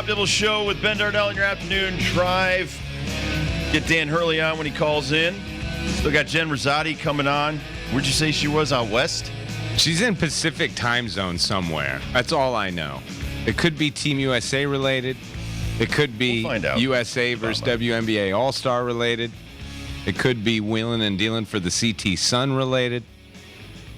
Rob Dibble Show with Ben Darnell in your afternoon drive. Get Dan Hurley on when he calls in. Still got Jen Rosati coming on. Where'd you say she was, out west? She's in Pacific time zone somewhere. That's all I know. It could be Team USA related. It could be USA versus WNBA All-Star related. It could be wheeling and dealing for the CT Sun related.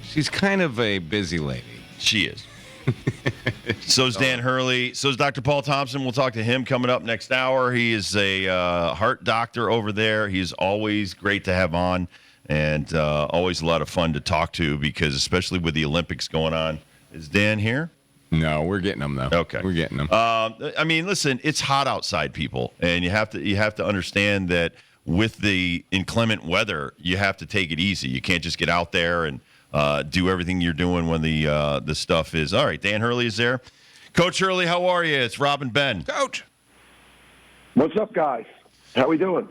She's kind of a busy lady. She is. So's Dan Hurley. So's Dr. Paul Thompson. We'll talk to him coming up next hour. He is a heart doctor over there. He's always great to have on and always a lot of fun to talk to because especially with the Olympics going on. Is Dan here? No, we're getting them, though. Okay. We're getting them. I mean, listen, it's hot outside, people, and you have to understand that with the inclement weather, you have to take it easy. You can't just get out there and do everything you're doing when the stuff is. All right, Dan Hurley is there. Coach Hurley, how are you? It's Rob and Ben. Coach. What's up, guys? How we doing?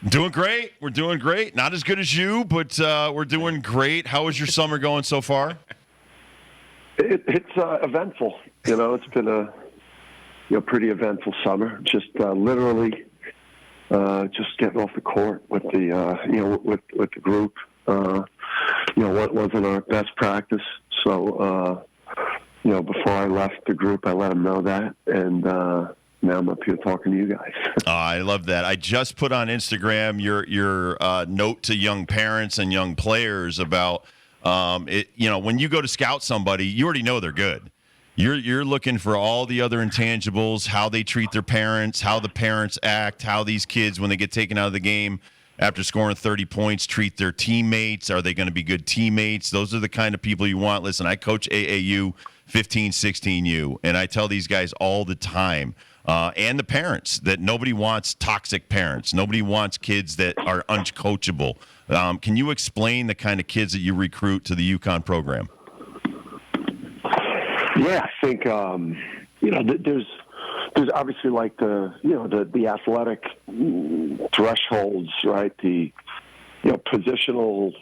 Doing great. We're doing great. Not as good as you, but we're doing great. How is your summer going so far? It's eventful. It's been a pretty eventful summer. Just literally just getting off the court with the with the group. What wasn't our best practice. So, before I left the group, I let them know that. And now I'm up here talking to you guys. I love that. I just put on Instagram your note to young parents and young players about when you go to scout somebody, you already know they're good. You're looking for all the other intangibles, how they treat their parents, how the parents act, how these kids, when they get taken out of the game after scoring 30 points, treat their teammates. Are they going to be good teammates? Those are the kind of people you want. Listen, I coach AAU 15, 16U, and I tell these guys all the time, and the parents, that nobody wants toxic parents. Nobody wants kids that are uncoachable. Can you explain the kind of kids that you recruit to the UConn program? Yeah, I think there's obviously like the athletic thresholds, right? The positional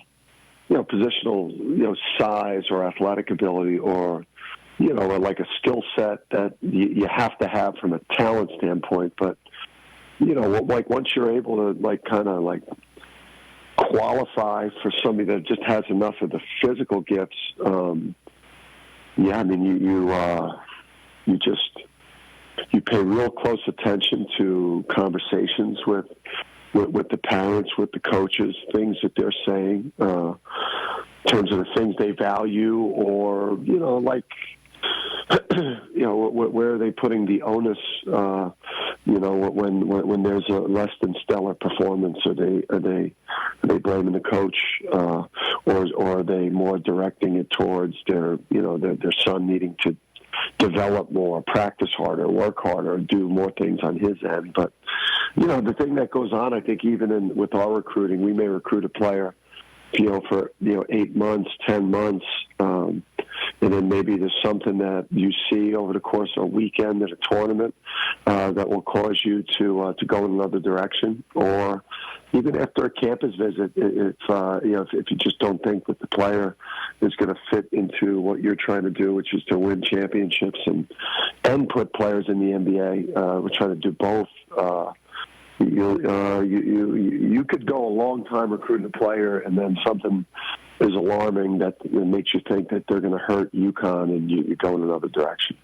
size or athletic ability, or like a skill set that you have to have from a talent standpoint. But like once you're able to kind of qualify for somebody that just has enough of the physical gifts, you pay real close attention to conversations with the parents, with the coaches, things that they're saying, in terms of the things they value, or where are they putting the onus? When there's a less than stellar performance, are they blaming the coach, or are they more directing it towards their son needing to develop more, practice harder, work harder, do more things on his end? But the thing that goes on, I think, even with our recruiting, we may recruit a player, for 8 months, 10 months. And then maybe there's something that you see over the course of a weekend at a tournament that will cause you to go in another direction. Or even after a campus visit, if you just don't think that the player is going to fit into what you're trying to do, which is to win championships and put players in the NBA. We're trying to do both. You could go a long time recruiting a player, and then something is alarming that makes you think that they're going to hurt UConn, and you go in another direction.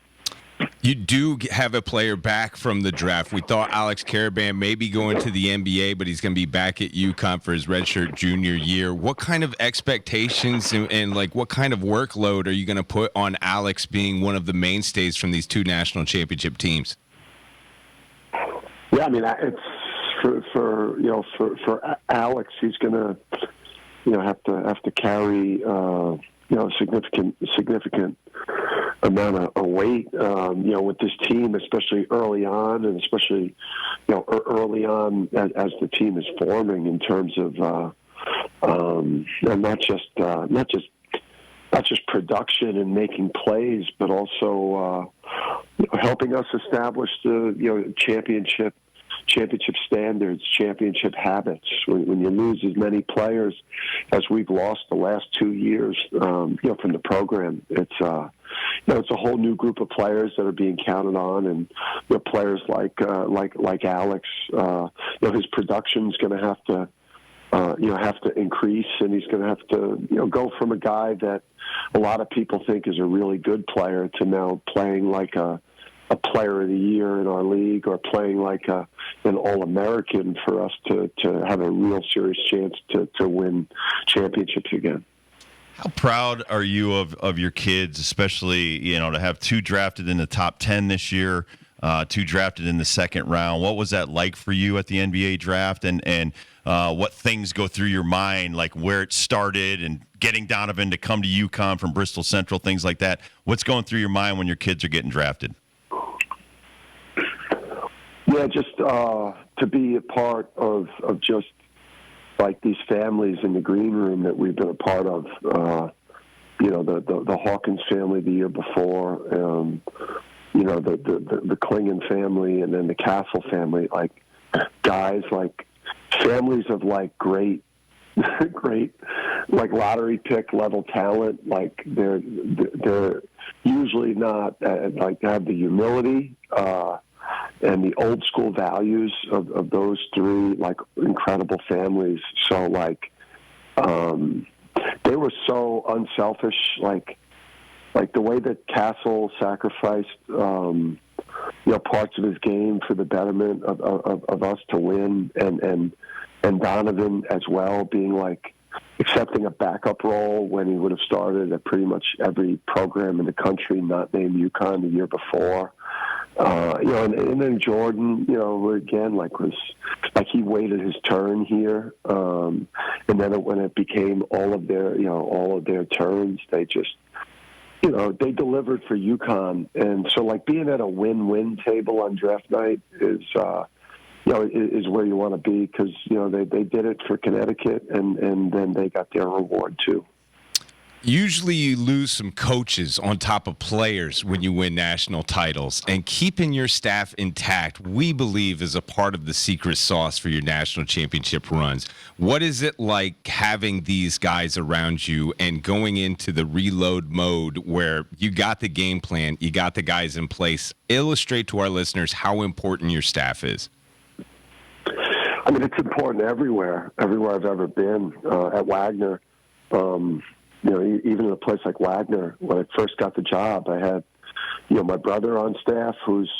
You do have a player back from the draft. We thought Alex Karaban may be going to the NBA, but he's going to be back at UConn for his redshirt junior year. What kind of expectations and what kind of workload are you going to put on Alex being one of the mainstays from these two national championship teams? Yeah, I mean, it's for Alex, he's going to have to carry a significant amount of weight with this team, especially early on, and especially early on as the team is forming in terms of not just production and making plays, but also helping us establish the championship championship standards, championship habits. When you lose as many players as we've lost the last 2 years, from the program, it's it's a whole new group of players that are being counted on, and players like Alex. His production's going to have to increase, and he's going to have to go from a guy that a lot of people think is a really good player to now playing like a player of the year in our league, or playing like an All-American for us to have a real serious chance to win championships again. How proud are you of your kids, especially, to have 2 drafted in the top 10 this year, 2 drafted in the second round? What was that like for you at the NBA draft, and what things go through your mind, like where it started and getting Donovan to come to UConn from Bristol Central, things like that? What's going through your mind when your kids are getting drafted? Yeah, just to be a part of just like these families in the green room that we've been a part of. The Hawkins family the year before, the Klingon family, and then the Castle family. Like guys, like families of like great, like lottery pick level talent. Like they're usually not like have the humility. And the old school values of those 3 like incredible families. So like they were so unselfish, like the way that Castle sacrificed parts of his game for the betterment of us to win, and Donovan as well, being like accepting a backup role when he would have started at pretty much every program in the country not named UConn the year before. And then Jordan, again, was like he waited his turn here, and then when it became all of their turns, they just, they delivered for UConn, and so like being at a win-win table on draft night is where you want to be, because they did it for Connecticut, and then they got their reward too. Usually you lose some coaches on top of players when you win national titles, and keeping your staff intact, we believe, is a part of the secret sauce for your national championship runs. What is it like having these guys around you and going into the reload mode where you got the game plan, you got the guys in place? Illustrate to our listeners how important your staff is. I mean, it's important everywhere I've ever been. At Wagner, even in a place like Wagner, when I first got the job, I had, my brother on staff, who's,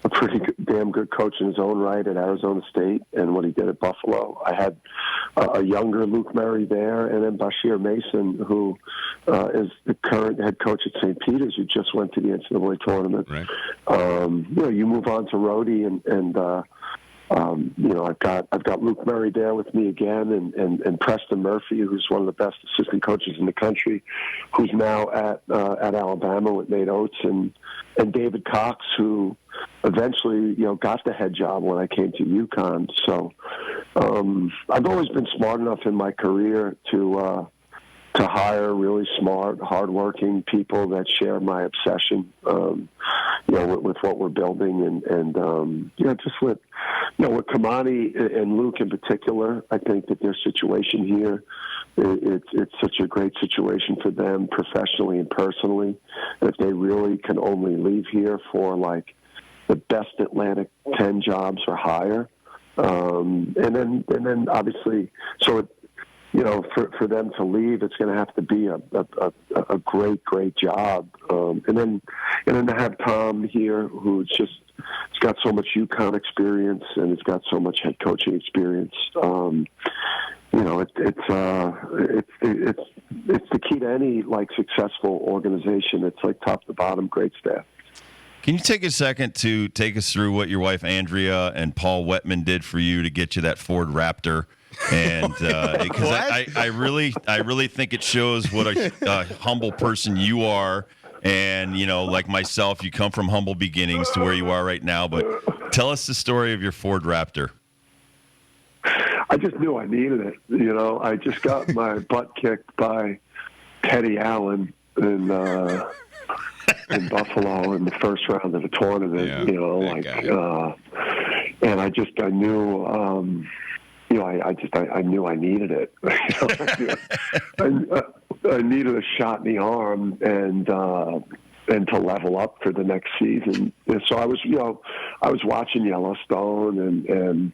a pretty damn good coach in his own right at Arizona State, and what he did at Buffalo. I had a younger Luke Murray there, and then Bashir Mason, who is the current head coach at St. Peter's, who just went to the NCAA tournament. Right. You move on to Rhodey, and I've got Luke Murray there with me again, and Preston Murphy, who's one of the best assistant coaches in the country, who's now at Alabama with Nate Oates, and David Cox, who eventually got the head job when I came to UConn. So I've always been smart enough in my career to hire really smart, hardworking people that share my obsession, with what we're building, and just with Kamani and Luke in particular. I think that their situation here, it's such a great situation for them professionally and personally. And if they really can only leave here for like the best Atlantic 10 jobs or higher, and then obviously, so it. For them to leave, it's going to have to be a great job, and then to have Tom here, who's just he's got so much UConn experience and he's got so much head coaching experience. It's the key to any like successful organization. It's like top to bottom, great staff. Can you take a second to take us through what your wife Andrea and Paul Wetman did for you to get you that Ford Raptor? And because I really think it shows what a humble person you are, and like myself, you come from humble beginnings to where you are right now. But tell us the story of your Ford Raptor. I just knew I needed it. I just got my butt kicked by Teddy Allen in Buffalo in the first round of the tournament. and I knew, I knew I needed it. I needed a shot in the arm and to level up for the next season. And so I was watching Yellowstone and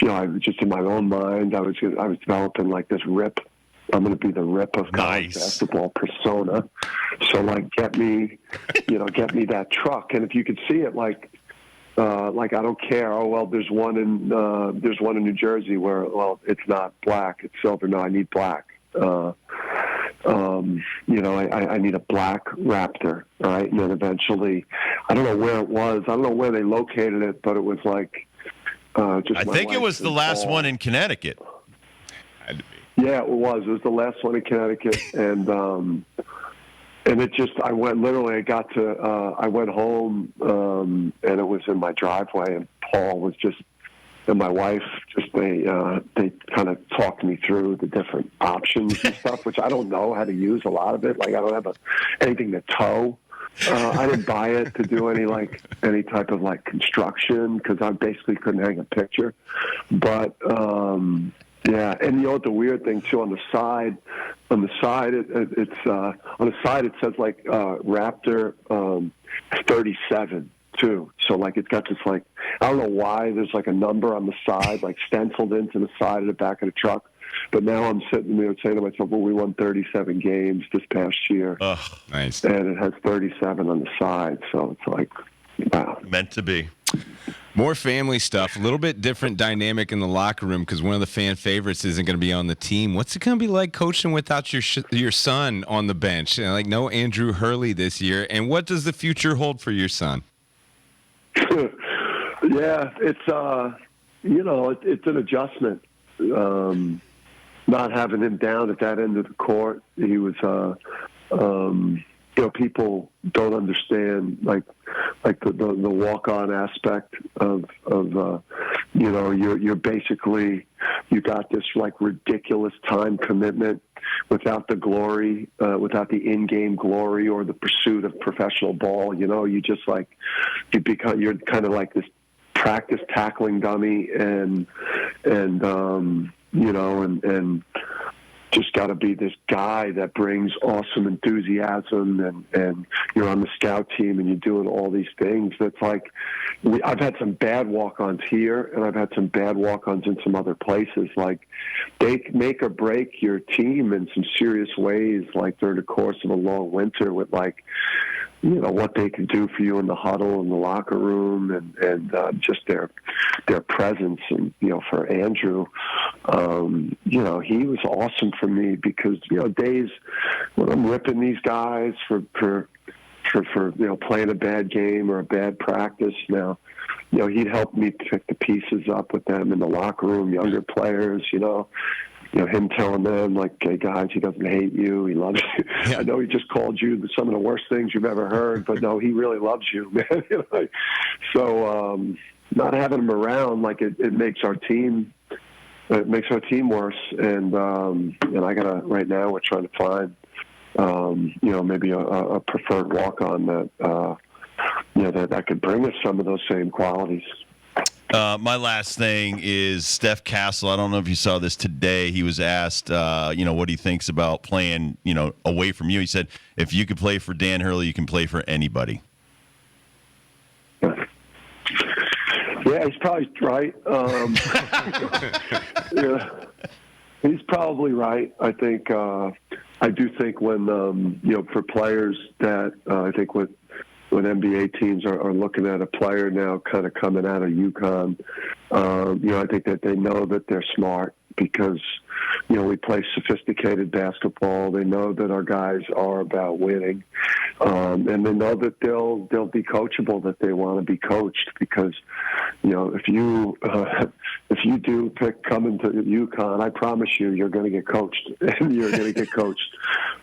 I was just in my own mind, I was developing like this Rip. I'm going to be the Rip of college basketball persona. So like, get me that truck. And if you could see it, like I don't care. Oh well, there's one in New Jersey where it's not black, it's silver. No, I need black. I need a black Raptor, right? And then eventually, I don't know where it was. I don't know where they located it, but it was like just. I think it was the last one in Connecticut. Yeah, it was. It was the last one in Connecticut, and it just. I went home, and it was in my driveway, and Paul was just. And my wife, they kind of talked me through the different options and stuff, which I don't know how to use a lot of it. Like I don't have anything to tow. I didn't buy it to do any type of like construction because I basically couldn't hang a picture. But yeah, and you know what the weird thing too on the side it says like Raptor 37. Too. So like it's got this like I don't know why there's like a number on the side like stenciled into the side of the back of the truck, but now I'm sitting there saying to myself, well, we won 37 games this past year. Oh, nice. And it has 37 on the side, so it's like wow. Meant to be. More family stuff, a little bit different dynamic in the locker room because one of the fan favorites isn't going to be on the team. What's it going to be like coaching without your son on the bench? Like no Andrew Hurley this year, and what does the future hold for your son? Yeah, it's it's an adjustment. Not having him down at that end of the court, he was. People don't understand like the walk-on aspect of you're basically you got this like ridiculous time commitment without the glory, without the in-game glory or the pursuit of professional ball. You just like you're kind of like this practice tackling dummy and just got to be this guy that brings awesome enthusiasm and you're on the scout team and you're doing all these things. That's like, I've had some bad walk-ons here and I've had some bad walk-ons in some other places. Like they make or break your team in some serious ways, like during the course of a long winter with like, what they can do for you in the huddle in the locker room and just their presence. And, for Andrew, he was awesome for me because, days when I'm ripping these guys for playing a bad game or a bad practice now, he'd help me pick the pieces up with them in the locker room, younger players, him telling them, like, hey, guys, he doesn't hate you. He loves you. Yeah. I know he just called you some of the worst things you've ever heard, but no, he really loves you, man. So not having him around, like, it makes our team worse. And I got to, right now, we're trying to find, maybe a preferred walk-on that could bring us some of those same qualities. My last thing is Steph Castle. I don't know if you saw this today. He was asked, what he thinks about playing, away from you. He said, if you could play for Dan Hurley, you can play for anybody. Yeah, he's probably right. Yeah, he's probably right. I think, I do think when, for players that I think when NBA teams are looking at a player now kind of coming out of UConn, I think that they know that they're smart because, we play sophisticated basketball. They know that our guys are about winning. And they know that they'll be coachable, that they want to be coached because, if you do pick coming to UConn, I promise you're going to get coached and you're going to get coached.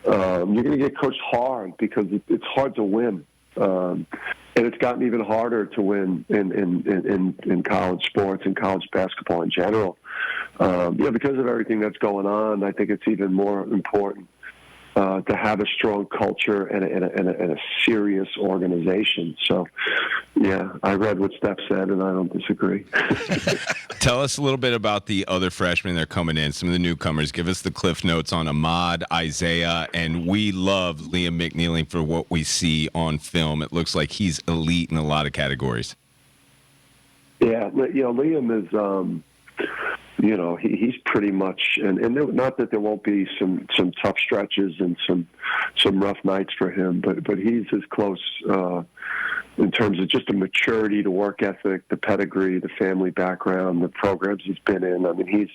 You're going to get coached hard because it's hard to win. And it's gotten even harder to win in college sports and college basketball in general. Because of everything that's going on, I think it's even more important to have a strong culture and a serious organization. So, Yeah, I read what Steph said, and I don't disagree. Tell us a little bit about the other freshmen that are coming in, some of the newcomers. Give us the cliff notes on Ahmad, Isaiah, and we love Liam McNeely for what we see on film. It looks like he's elite in a lot of categories. Yeah, Liam is, he's pretty much, and not that there won't be some tough stretches and some rough nights for him, but he's as close in terms of just the maturity, the work ethic, the pedigree, the family background, the programs he's been in. I mean, he's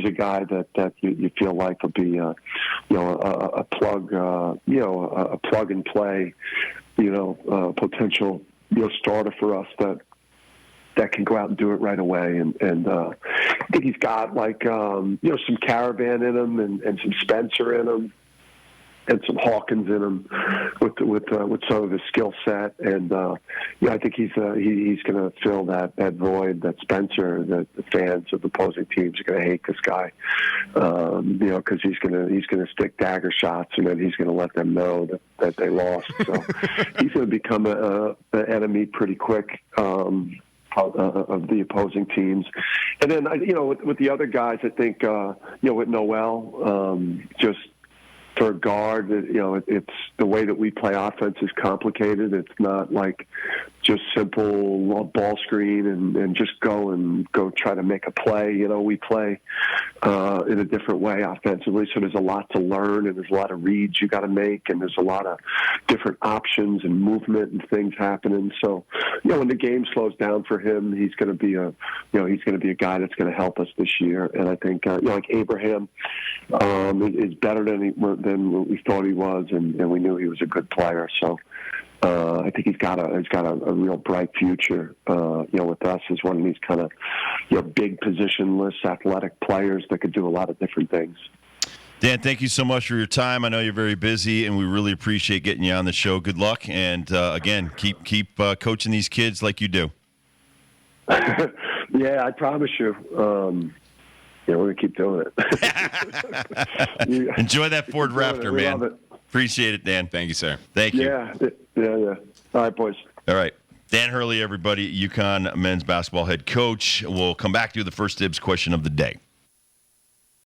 a guy that you feel like will be a plug, a plug and play, potential starter for us that can go out and do it right away. And I think he's got some Caravan in him and some Spencer in him and some Hawkins in him with some of his skill set. And I think he's going to fill that void that Spencer, that the fans of opposing teams are going to hate this guy, because he's going to stick dagger shots, and then he's going to let them know that they lost. So he's going to become an enemy pretty quick. Of the opposing teams. And then, with the other guys, I think, with Noel, just for a guard, it's the way that we play offense is complicated. It's not like just simple ball screen and just go try to make a play. We play in a different way offensively, so there's a lot to learn, and there's a lot of reads you got to make, and there's a lot of different options and movement and things happening. So, when the game slows down for him, he's going to be a guy that's going to help us this year. And I think like Abraham is better than what we thought he was, and we knew he was a good player. So. I think he's got a real bright future, with us as one of these kind of, big positionless athletic players that could do a lot of different things. Dan, thank you so much for your time. I know you're very busy, and we really appreciate getting you on the show. Good luck, and again, keep coaching these kids like you do. Yeah, I promise you. We're going to keep doing it. Enjoy that Ford Raptor, man. Love it. Appreciate it, Dan. Thank you, sir. Thank you. Yeah. All right, boys. All right. Dan Hurley, everybody, UConn men's basketball head coach. We'll come back to the first dibs question of the day.